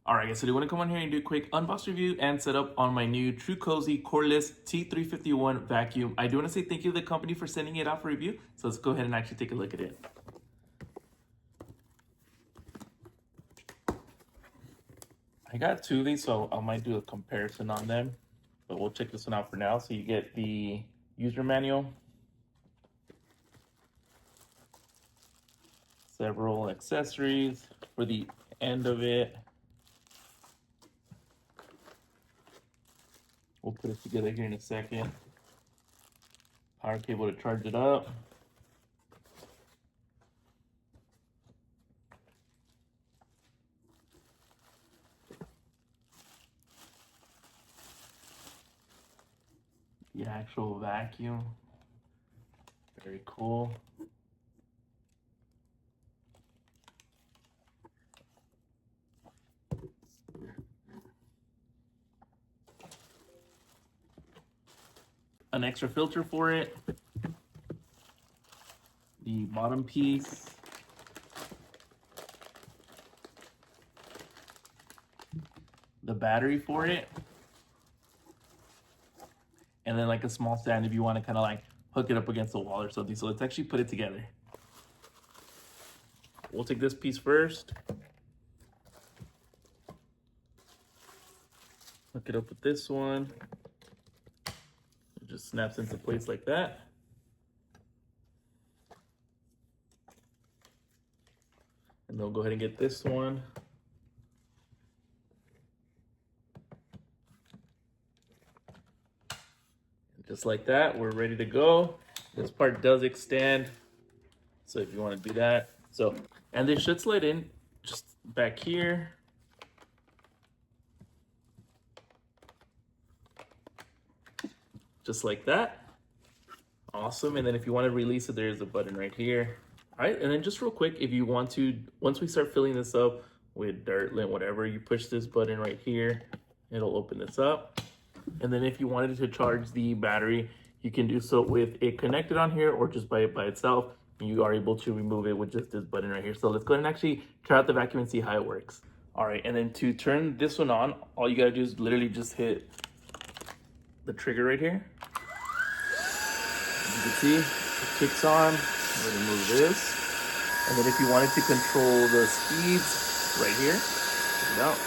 Alright guys, so do want to come on here and do a quick unbox review and set up on my new Trucozie Cordless T351 vacuum. I do want to say thank you to the company for sending it out for review, so let's go ahead and actually take a look at it. I got two of these, so I might do a comparison on them, but we'll check this one out for now. So you get the user manual, several accessories for the end of it. We'll put it together here in a second. Power cable to charge it up. The actual vacuum. Very cool. An extra filter for it, the bottom piece, the battery for it, and then like a small stand if you want to kind of like hook it up against the wall or something. So let's actually put it together. We'll take this piece first, hook it up with this one. Just snaps into place like that. And then we'll go ahead and get this one. And just like that, we're ready to go. This part does extend, so if you want to do that. So, and this should slide in just back here. Just like that. Awesome. And then if you want to release it, there's a button right here. All right, and then just real quick, if you want to, once we start filling this up with dirt, lint, whatever, you push this button right here, it'll open this up. And then if you wanted to charge the battery, you can do so with it connected on here or just by itself. You are able to remove it with just this button right here. So let's go ahead and actually try out the vacuum and see how it works. All right, and then to turn this one on, all you gotta do is literally just hit the trigger right here. As you can see, it kicks on. We're gonna move this. And then if you wanted to control the speeds, right here, check it out.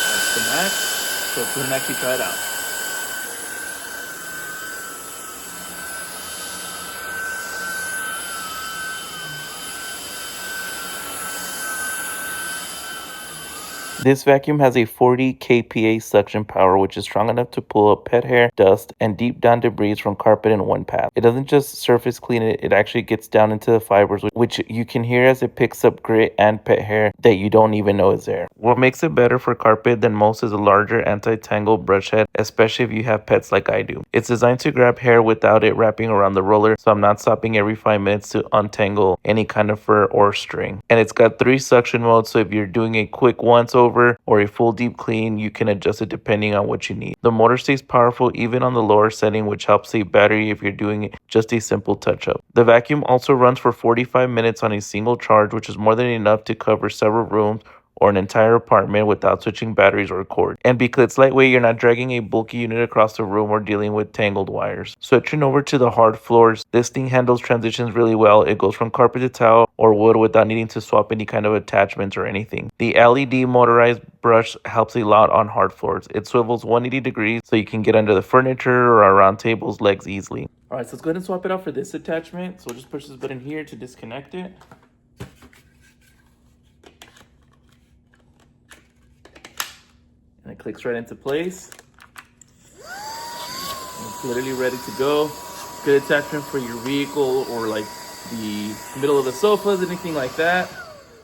That's the max. So let's go ahead and actually try it out. This vacuum has a 40 kPa suction power, which is strong enough to pull up pet hair, dust, and deep down debris from carpet in one pass. It doesn't just surface clean it, it actually gets down into the fibers, which you can hear as it picks up grit and pet hair that you don't even know is there. What makes it better for carpet than most is a larger anti-tangle brush head, especially if you have pets like I do. It's designed to grab hair without it wrapping around the roller, so I'm not stopping every 5 minutes to untangle any kind of fur or string. And it's got 3 suction modes, so if you're doing a quick once over or a full deep clean, you can adjust it depending on what you need. The motor stays powerful even on the lower setting, which helps save battery if you're doing just a simple touch-up. The vacuum also runs for 45 minutes on a single charge, which is more than enough to cover several rooms or an entire apartment without switching batteries or cord. And because it's lightweight, you're not dragging a bulky unit across the room or dealing with tangled wires. Switching over to the hard floors, this thing handles transitions really well. It goes from carpet to tile or wood without needing to swap any kind of attachments or anything. The LED motorized brush helps a lot on hard floors. It swivels 180 degrees so you can get under the furniture or around tables' legs easily. All right, so let's go ahead and swap it out for this attachment. So we'll just push this button here to disconnect it. And it clicks right into place. And it's literally ready to go. Good attachment for your vehicle or like the middle of the sofas, anything like that.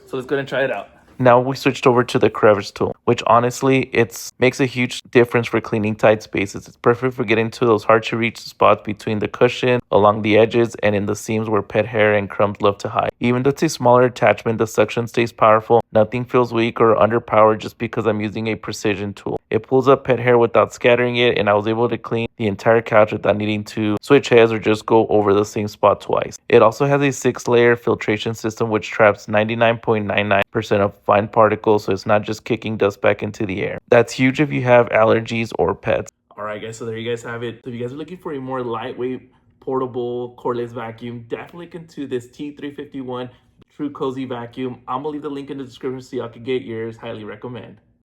So let's go ahead and try it out. Now we switched over to the crevice tool, which honestly, it's makes a huge difference for cleaning tight spaces. It's perfect for getting to those hard to reach spots between the cushion, along the edges, and in the seams where pet hair and crumbs love to hide. Even though it's a smaller attachment, the suction stays powerful. Nothing feels weak or underpowered just because I'm using a precision tool. It pulls up pet hair without scattering it, and I was able to clean the entire couch without needing to switch heads or just go over the same spot twice. It also has a 6-layer filtration system which traps 99.99% of fine particles, so it's not just kicking dust back into the air. That's huge if you have allergies or pets. Alright guys, so there you guys have it. So if you guys are looking for a more lightweight, portable, cordless vacuum, definitely look into this T351 Trucozie vacuum. I'm gonna leave the link in the description so y'all can get yours. Highly recommend.